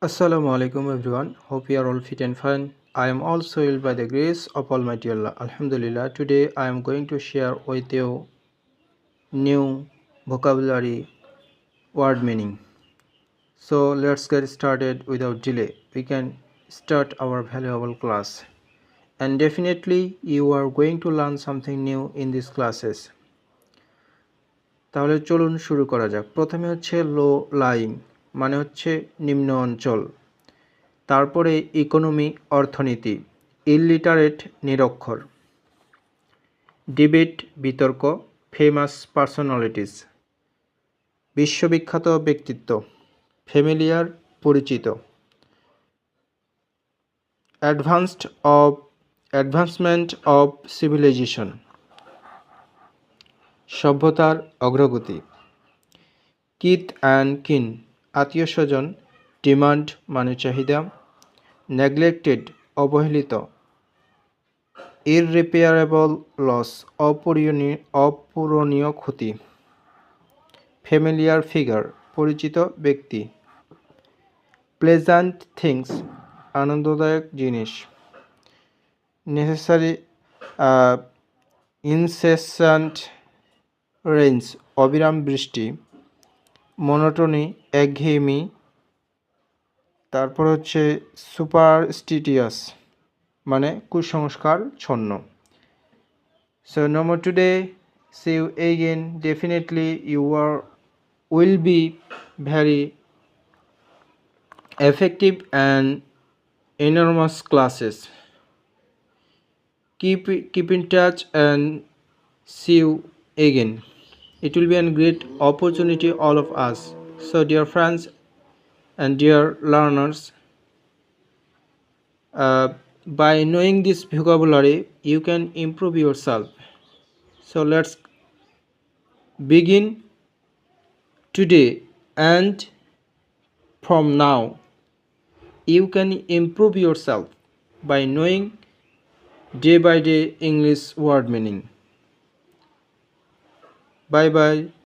Assalamu alaikum everyone. Hope you are all fit and fine. I am also ill by the grace of Almighty Allah. Alhamdulillah. Today I am going to share with you new vocabulary word meaning. So let's get started without delay. We can start our valuable class. And definitely you are going to learn something new in these classes. তাহলে চলুন শুরু করা যাক। প্রথমে হচ্ছে low lying মানে হচ্ছে নিম্ন অঞ্চল। তারপরে ইকোনমি অর্থনীতি, ইলিটারেট নিরক্ষর, ডিবেট বিতর্ক, ফেমাস পার্সোনালিটিস বিশ্ববিখ্যাত ব্যক্তিত্ব, ফ্যামিলিয়ার পরিচিত, অ্যাডভান্সমেন্ট অব সিভিলাইজেশন সভ্যতার অগ্রগতি, কিথ অ্যান্ড কিন আত্মীয় স্বজন, ডিমান্ড মানে চাহিদা, নেগলেক্টেড অবহেলিত, ইররিপেয়ারেবল লস অপূরণীয় ক্ষতি, ফ্যামিলিয়ার ফিগার পরিচিত ব্যক্তি, প্লেজেন্ট থিংস আনন্দদায়ক জিনিস, নেসেসারি ইনসেসেন্ট রেইনস অবিরাম বৃষ্টি, মনোটোনি একঘেয়েমি, তারপর হচ্ছে সুপারস্টিটিয়াস মানে কুসংস্কারচ্ছন্ন। So no more today. See you again. Definitely will be very effective and enormous classes. Keep in touch and see you again. It will be a great opportunity all of us. So dear friends and dear learners, by knowing this vocabulary you can improve yourself. So let's begin today, and from now you can improve yourself by knowing day by day English word meaning. Bye bye.